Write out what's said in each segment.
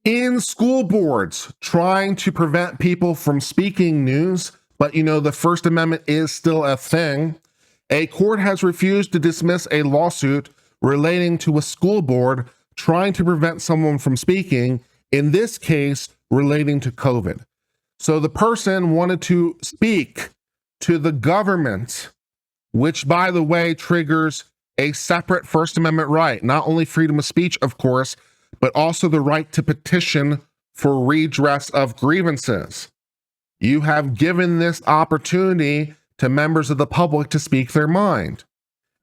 In school boards trying to prevent people from speaking news, but the First Amendment is still a thing, a court has refused to dismiss a lawsuit relating to a school board trying to prevent someone from speaking, in this case relating to COVID. So the person wanted to speak to the government, which, by the way, triggers a separate First Amendment right, not only freedom of speech, of course, but also the right to petition for redress of grievances. You have given this opportunity to members of the public to speak their mind.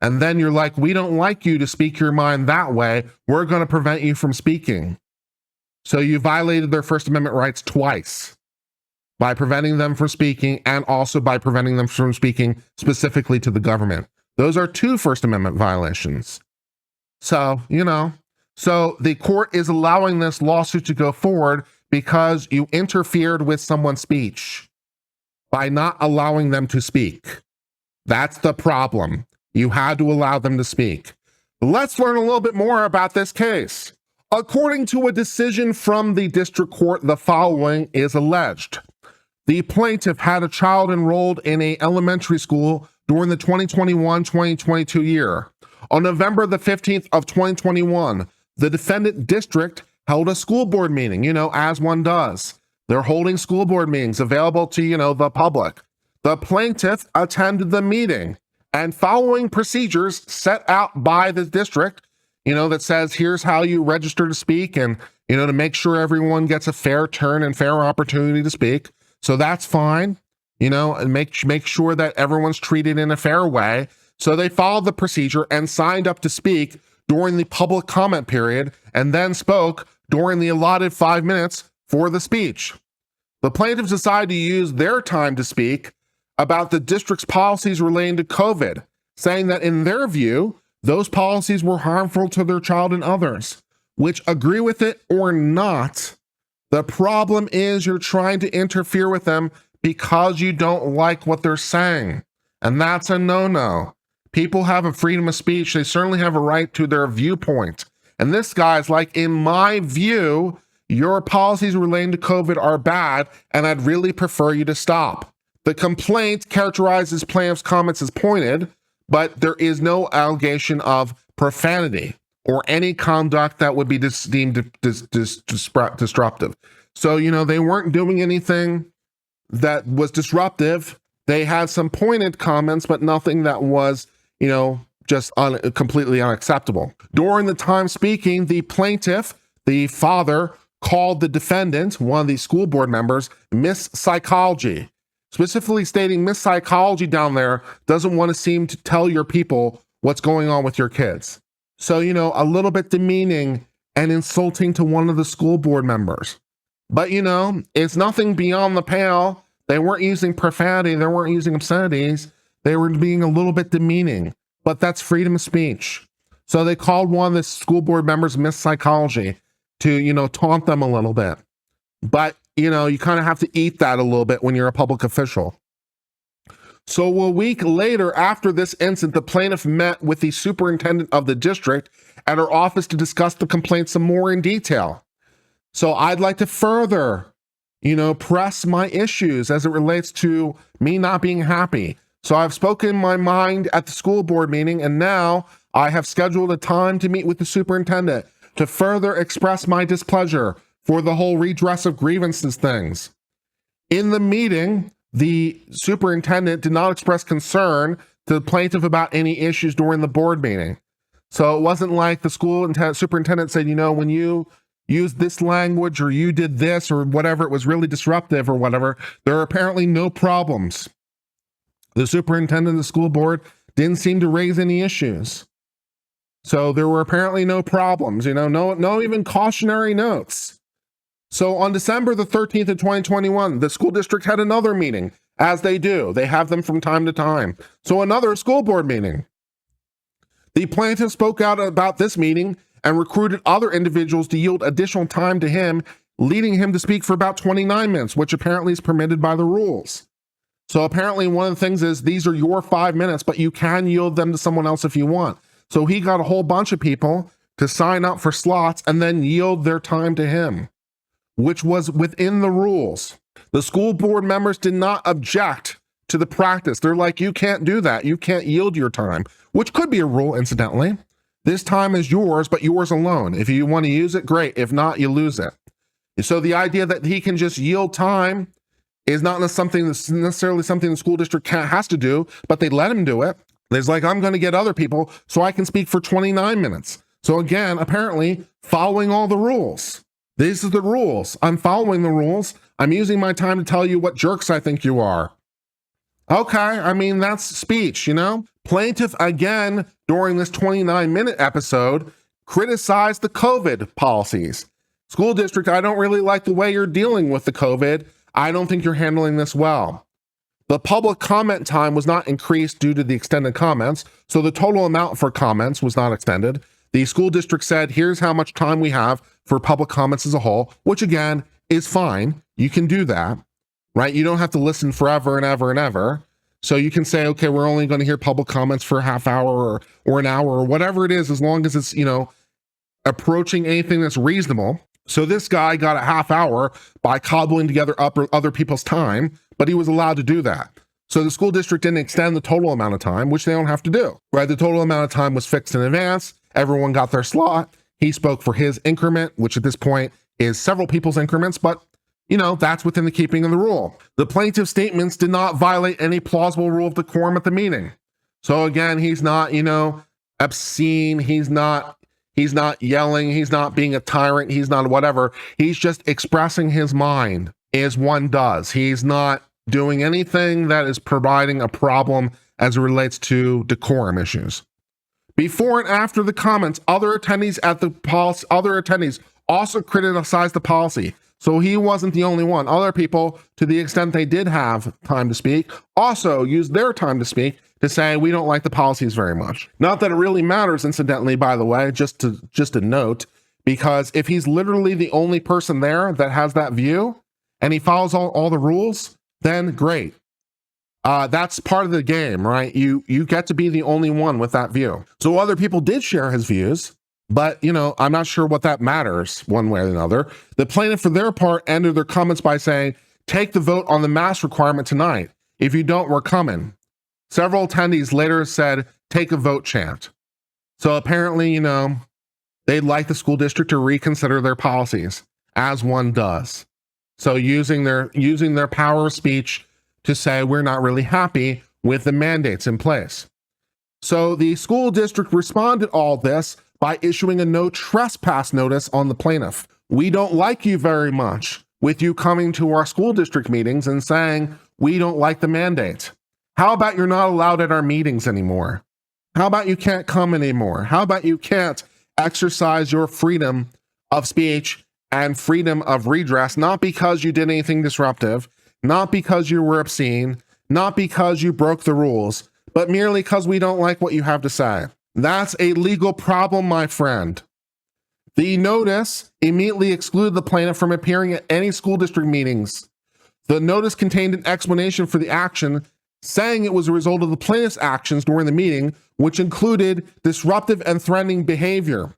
And then you're like, we don't like you to speak your mind that way. We're going to prevent you from speaking. So you violated their First Amendment rights twice by preventing them from speaking and also by preventing them from speaking specifically to the government. Those are two First Amendment violations. So, so the court is allowing this lawsuit to go forward because you interfered with someone's speech by not allowing them to speak. That's the problem. You had to allow them to speak. Let's learn a little bit more about this case. According to a decision from the district court, the following is alleged. The plaintiff had a child enrolled in an elementary school during the 2021-2022 year. On November the 15th of 2021, the defendant district held a school board meeting, as one does. They're holding school board meetings available to, the public. The plaintiff attended the meeting and following procedures set out by the district, that says, here's how you register to speak and, to make sure everyone gets a fair turn and fair opportunity to speak. So that's fine, and make sure that everyone's treated in a fair way. So they followed the procedure and signed up to speak during the public comment period and then spoke during the allotted 5 minutes for the speech. The plaintiffs decided to use their time to speak about the district's policies relating to COVID, saying that in their view, those policies were harmful to their child and others, which agree with it or not. The problem is you're trying to interfere with them because you don't like what they're saying. And that's a no-no. People have a freedom of speech. They certainly have a right to their viewpoint. And this guy's like, in my view, your policies relating to COVID are bad, and I'd really prefer you to stop. The complaint characterizes plaintiff's comments as pointed, but there is no allegation of profanity or any conduct that would be deemed disruptive. So, they weren't doing anything that was disruptive. They had some pointed comments, but nothing that was, just completely unacceptable. During the time speaking, the plaintiff, the father, called the defendant, one of the school board members, Miss Psychology, specifically stating Miss Psychology down there doesn't want to seem to tell your people what's going on with your kids. So, a little bit demeaning and insulting to one of the school board members. But, it's nothing beyond the pale. They weren't using profanity. They weren't using obscenities. They were being a little bit demeaning, but that's freedom of speech. So they called one of the school board members Miss Psychology to, taunt them a little bit. But, you kind of have to eat that a little bit when you're a public official. So a week later, after this incident, the plaintiff met with the superintendent of the district at her office to discuss the complaint some more in detail. So I'd like to further, press my issues as it relates to me not being happy. So I've spoken my mind at the school board meeting, and now I have scheduled a time to meet with the superintendent to further express my displeasure for the whole redress of grievances things. In the meeting, the superintendent did not express concern to the plaintiff about any issues during the board meeting. So it wasn't like the superintendent said, when you use this language or you did this or whatever, it was really disruptive or whatever. There are apparently no problems. The superintendent of the school board didn't seem to raise any issues. So there were apparently no problems, no even cautionary notes. So on December the 13th of 2021, the school district had another meeting, as they do. They have them from time to time. So another school board meeting. The plaintiff spoke out about this meeting and recruited other individuals to yield additional time to him, leading him to speak for about 29 minutes, which apparently is permitted by the rules. So apparently one of the things is these are your 5 minutes, but you can yield them to someone else if you want. So he got a whole bunch of people to sign up for slots and then yield their time to him. which was within the rules. The school board members did not object to the practice. They're like, you can't do that. You can't yield your time, which could be a rule, incidentally. This time is yours, but yours alone. If you want to use it, great. If not, you lose it. So the idea that he can just yield time is not necessarily something the school district has to do, but they let him do it. There's like, I'm going to get other people so I can speak for 29 minutes. So again, apparently following all the rules. These are the rules. I'm following the rules. I'm using my time to tell you what jerks I think you are. Okay, I mean, that's speech, you know? Plaintiff, again, during this 29-minute episode, criticized the COVID policies. School district, I don't really like the way you're dealing with the COVID. I don't think you're handling this well. The public comment time was not increased due to the extended comments, so the total amount for comments was not extended. The school district said, here's how much time we have for public comments as a whole, which again is fine. You can do that, right? You don't have to listen forever and ever and ever. So you can say, okay, we're only going to hear public comments for a half hour or an hour or whatever it is, as long as it's, approaching anything that's reasonable. So this guy got a half hour by cobbling together other people's time, but he was allowed to do that. So the school district didn't extend the total amount of time, which they don't have to do, right? The total amount of time was fixed in advance. Everyone got their slot. He spoke for his increment, which at this point is several people's increments, but that's within the keeping of the rule. The plaintiff's statements did not violate any plausible rule of decorum at the meeting. So again, he's not, obscene. He's not yelling. He's not being a tyrant. He's not whatever. He's just expressing his mind as one does. He's not doing anything that is providing a problem as it relates to decorum issues. Before and after the comments, other attendees also criticized the policy. So he wasn't the only one. Other people, to the extent they did have time to speak, also used their time to speak to say, we don't like the policies very much. Not that it really matters, incidentally, by the way, just a note, because if he's literally the only person there that has that view and he follows all the rules, then great. That's part of the game, right? You get to be the only one with that view. So other people did share his views, but I'm not sure what that matters one way or another. The plaintiff, for their part, ended their comments by saying, take the vote on the mask requirement tonight. If you don't, we're coming. Several attendees later said, take a vote chant. So apparently, they'd like the school district to reconsider their policies, as one does. So using their power of speech to say, we're not really happy with the mandates in place. So the school district responded to all this by issuing a no trespass notice on the plaintiff. We don't like you very much with you coming to our school district meetings and saying, we don't like the mandate. How about you're not allowed at our meetings anymore? How about you can't come anymore? How about you can't exercise your freedom of speech and freedom of redress, not because you did anything disruptive, not because you were obscene, not because you broke the rules, but merely because we don't like what you have to say. That's a legal problem, my friend. The notice immediately excluded the plaintiff from appearing at any school district meetings. The notice contained an explanation for the action, saying it was a result of the plaintiff's actions during the meeting, which included disruptive and threatening behavior.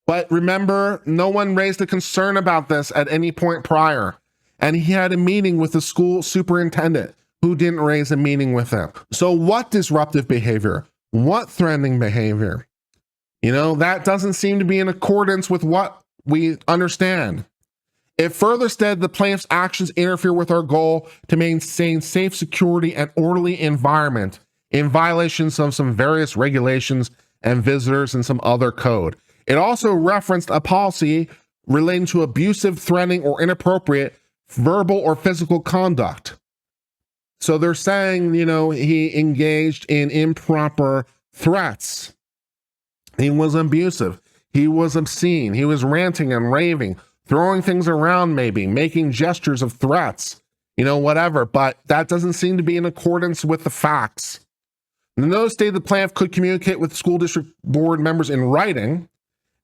But remember, no one raised a concern about this at any point prior. And he had a meeting with the school superintendent who didn't raise a meeting with him. So what disruptive behavior? What threatening behavior? That doesn't seem to be in accordance with what we understand. It further stated the plaintiff's actions interfere with our goal to maintain safe, security, and orderly environment in violations of some various regulations and visitors and some other code. It also referenced a policy relating to abusive, threatening, or inappropriate verbal or physical conduct. So they're saying, he engaged in improper threats. He was abusive. He was obscene. He was ranting and raving, throwing things around, maybe making gestures of threats, whatever. But that doesn't seem to be in accordance with the facts. The notice stated the plaintiff could communicate with school district board members in writing.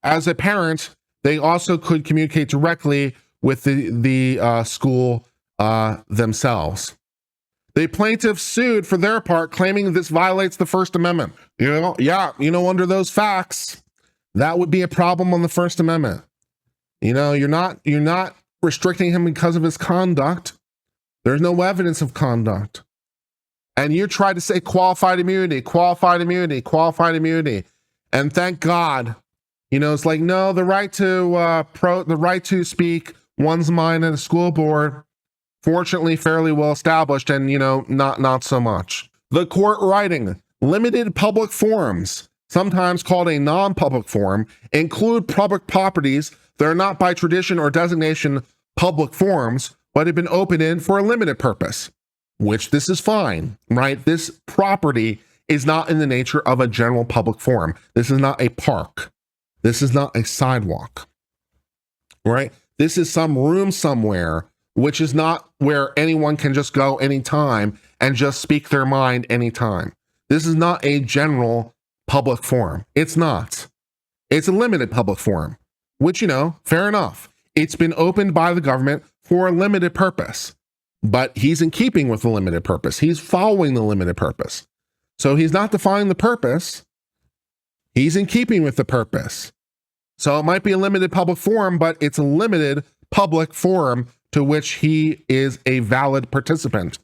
As a parent, they also could communicate directly with the school themselves. The plaintiff sued for their part, claiming this violates the First Amendment. Under those facts, that would be a problem on the First Amendment. You're not restricting him because of his conduct. There's no evidence of conduct. And you try to say qualified immunity, qualified immunity, qualified immunity. And thank God, it's like, no, the right to speak one's mind at a school board, fortunately fairly well established, and not so much. The court writing, limited public forums, sometimes called a non-public forum, include public properties that are not by tradition or designation public forums, but have been opened in for a limited purpose, which this is fine, right? This property is not in the nature of a general public forum. This is not a park. This is not a sidewalk, right? This is some room somewhere, which is not where anyone can just go anytime and just speak their mind anytime. This is not a general public forum. It's not. It's a limited public forum, which, fair enough. It's been opened by the government for a limited purpose, but he's in keeping with the limited purpose. He's following the limited purpose. So he's not defying the purpose. He's in keeping with the purpose. So it might be a limited public forum, but it's a limited public forum to which he is a valid participant.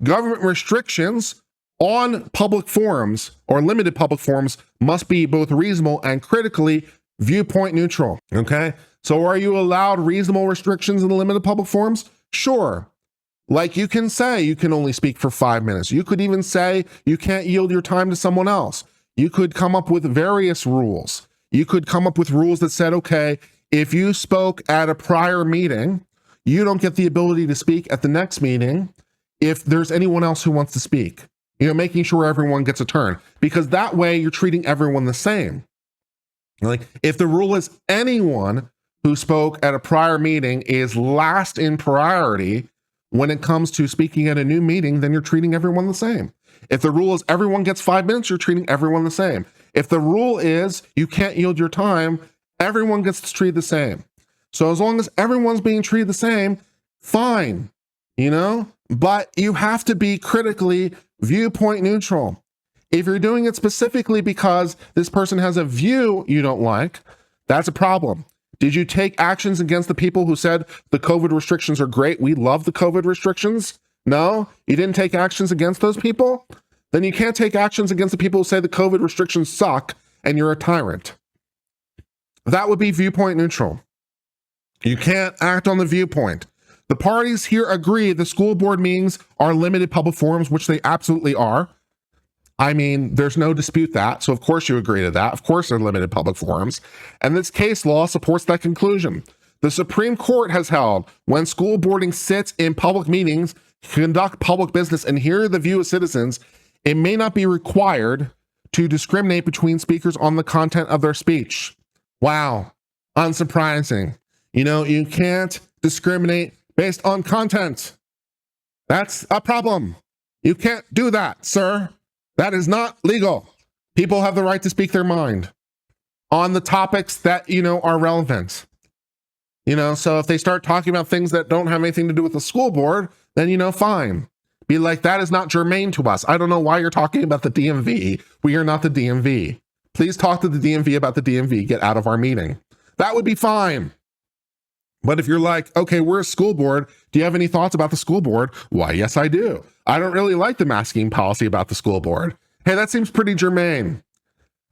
Government restrictions on public forums or limited public forums must be both reasonable and critically viewpoint neutral. Okay. So are you allowed reasonable restrictions in the limited public forums? Sure. Like you can say you can only speak for 5 minutes. You could even say you can't yield your time to someone else. You could come up with various rules. You could come up with rules that said, okay, if you spoke at a prior meeting, you don't get the ability to speak at the next meeting if there's anyone else who wants to speak. Making sure everyone gets a turn, because that way you're treating everyone the same. Like if the rule is anyone who spoke at a prior meeting is last in priority when it comes to speaking at a new meeting, then you're treating everyone the same. If the rule is everyone gets 5 minutes, you're treating everyone the same. If the rule is you can't yield your time, everyone gets treated the same. So as long as everyone's being treated the same, fine, but you have to be critically viewpoint neutral. If you're doing it specifically because this person has a view you don't like, that's a problem. Did you take actions against the people who said the COVID restrictions are great? We love the COVID restrictions. No, you didn't take actions against those people? Then you can't take actions against the people who say the COVID restrictions suck and you're a tyrant. That would be viewpoint neutral. You can't act on the viewpoint. The parties here agree the school board meetings are limited public forums, which they absolutely are. I mean, there's no dispute that. So of course you agree to that. Of course they're limited public forums. And this case law supports that conclusion. The Supreme Court has held when school boarding sits in public meetings, conduct public business, and hear the view of citizens, it may not be required to discriminate between speakers on the content of their speech. Wow, unsurprising. You can't discriminate based on content. That's a problem. You can't do that, sir. That is not legal. People have the right to speak their mind on the topics that, are relevant. So if they start talking about things that don't have anything to do with the school board, then, fine. Be like, that is not germane to us. I don't know why you're talking about the DMV. We are not the DMV. Please talk to the DMV about the DMV. Get out of our meeting. That would be fine. But if you're like, okay, we're a school board. Do you have any thoughts about the school board? Why, yes, I do. I don't really like the masking policy about the school board. Hey, that seems pretty germane.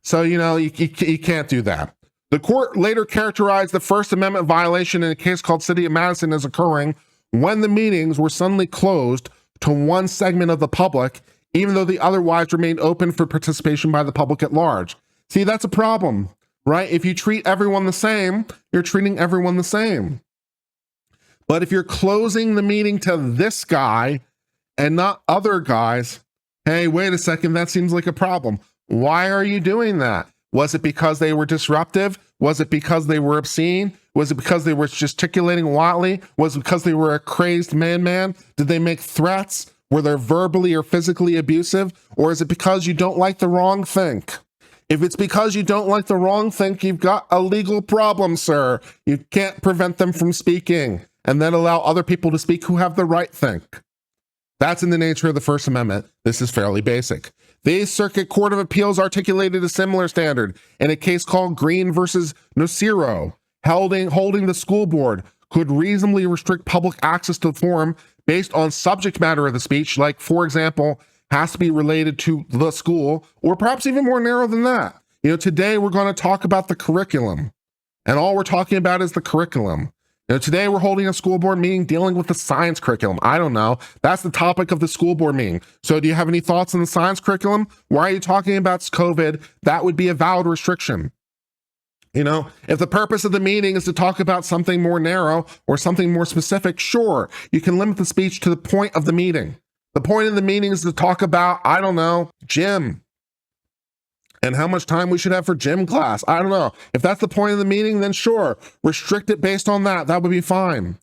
So, you can't do that. The court later characterized the First Amendment violation in a case called City of Madison as occurring when the meetings were suddenly closed to one segment of the public, even though they otherwise remained open for participation by the public at large. See, that's a problem, right? If you treat everyone the same, you're treating everyone the same. But if you're closing the meeting to this guy and not other guys, hey, wait a second, that seems like a problem. Why are you doing that? Was it because they were disruptive? Was it because they were obscene? Was it because they were gesticulating wildly? Was it because they were a crazed man? Did they make threats? Were they verbally or physically abusive? Or is it because you don't like the wrong think? If it's because you don't like the wrong think, you've got a legal problem, sir. You can't prevent them from speaking and then allow other people to speak who have the right think. That's in the nature of the First Amendment. This is fairly basic. The Eighth Circuit Court of Appeals articulated a similar standard in a case called Green versus Nocero, holding the school board, could reasonably restrict public access to the forum based on subject matter of the speech, like, for example, has to be related to the school, or perhaps even more narrow than that. Today we're going to talk about the curriculum, and all we're talking about is the curriculum. Today we're holding a school board meeting dealing with the science curriculum. I don't know. That's the topic of the school board meeting. So do you have any thoughts on the science curriculum? Why are you talking about COVID? That would be a valid restriction. If the purpose of the meeting is to talk about something more narrow or something more specific, sure, you can limit the speech to the point of the meeting. The point of the meeting is to talk about, I don't know, gym and how much time we should have for gym class. I don't know. If that's the point of the meeting, then sure, restrict it based on that. That would be fine.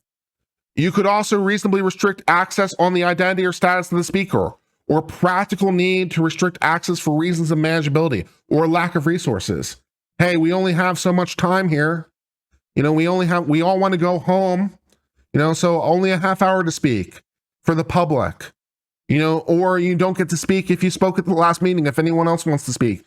You could also reasonably restrict access on the identity or status of the speaker, or practical need to restrict access for reasons of manageability or lack of resources. Hey, we only have so much time here. We all want to go home, so only a half hour to speak for the public, or you don't get to speak if you spoke at the last meeting, if anyone else wants to speak.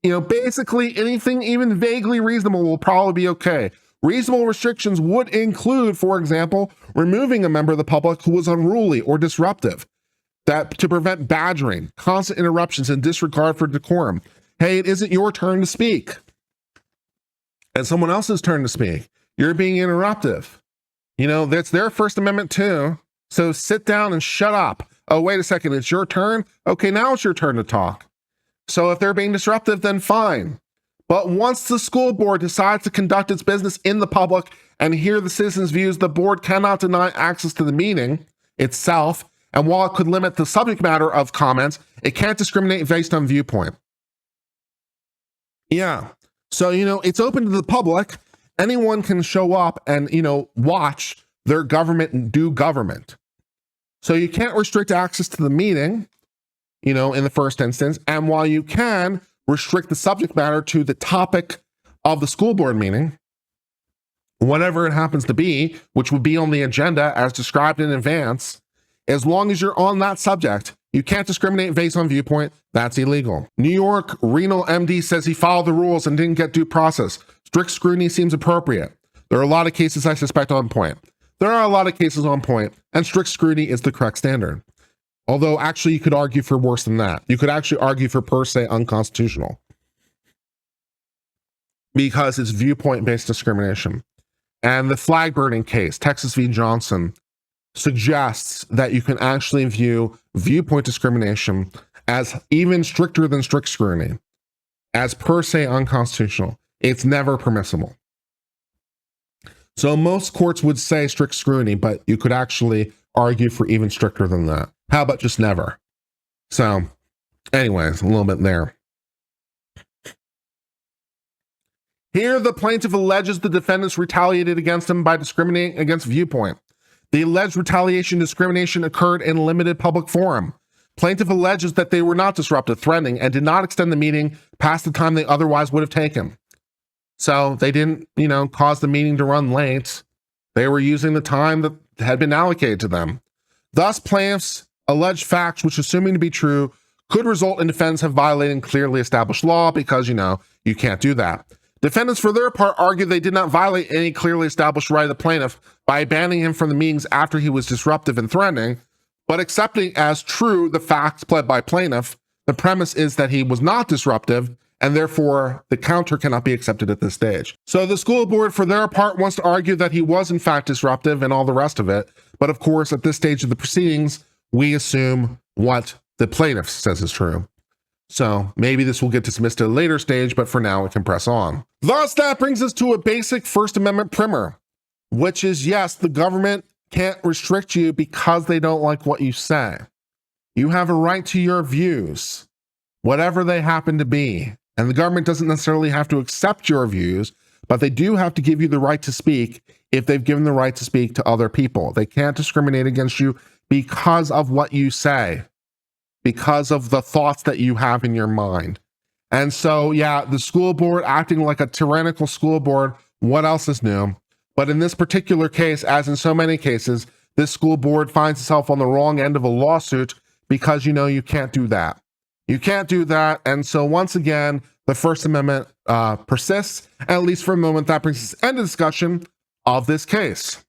Basically anything even vaguely reasonable will probably be okay. Reasonable restrictions would include, for example, removing a member of the public who was unruly or disruptive, that to prevent badgering, constant interruptions, and disregard for decorum. Hey, it isn't your turn to speak. It's someone else's turn to speak. You're being interruptive. That's their First Amendment too. So sit down and shut up. Oh, wait a second, it's your turn? Okay, now it's your turn to talk. So if they're being disruptive, then fine. But once the school board decides to conduct its business in the public and hear the citizens' views, the board cannot deny access to the meeting itself. And while it could limit the subject matter of comments, it can't discriminate based on viewpoint. Yeah. So, it's open to the public. Anyone can show up and, watch their government do government. So you can't restrict access to the meeting, in the first instance. And while you can restrict the subject matter to the topic of the school board meeting, whatever it happens to be, which would be on the agenda as described in advance, as long as you're on that subject, you can't discriminate based on viewpoint. That's illegal. New York Renal MD says he followed the rules and didn't get due process. Strict scrutiny seems appropriate. There are a lot of cases I suspect on point. There are a lot of cases on point, and strict scrutiny is the correct standard. Although actually you could argue for worse than that. You could actually argue for per se unconstitutional, because it's viewpoint-based discrimination. And the flag burning case, Texas v. Johnson, suggests that you can actually view viewpoint discrimination as even stricter than strict scrutiny, as per se unconstitutional. It's never permissible. So most courts would say strict scrutiny, but you could actually argue for even stricter than that. How about just never? So anyways, a little bit there. Here, the plaintiff alleges the defendants retaliated against him by discriminating against viewpoint. The alleged retaliation discrimination occurred in a limited public forum. Plaintiff alleges that they were not disruptive, threatening, and did not extend the meeting past the time they otherwise would have taken. So they didn't, cause the meeting to run late. They were using the time that had been allocated to them. Thus, plaintiffs' alleged facts, which assuming to be true, could result in defendants have violated clearly established law because, you can't do that. Defendants, for their part, argue they did not violate any clearly established right of the plaintiff by abandoning him from the meetings after he was disruptive and threatening, but accepting as true the facts pled by plaintiff. The premise is that he was not disruptive, and therefore the counter cannot be accepted at this stage. So the school board, for their part, wants to argue that he was in fact disruptive and all the rest of it. But of course, at this stage of the proceedings, we assume what the plaintiff says is true. So maybe this will get dismissed at a later stage, but for now it can press on. Thus, that brings us to a basic First Amendment primer, which is, yes, the government can't restrict you because they don't like what you say. You have a right to your views, whatever they happen to be. And the government doesn't necessarily have to accept your views, but they do have to give you the right to speak if they've given the right to speak to other people. They can't discriminate against you because of what you say, because of the thoughts that you have in your mind. And so, yeah, the school board acting like a tyrannical school board, what else is new? But in this particular case, as in so many cases, this school board finds itself on the wrong end of a lawsuit because, you can't do that. You can't do that. And so once again, the First Amendment persists. At least for a moment, that brings us to the end of discussion of this case.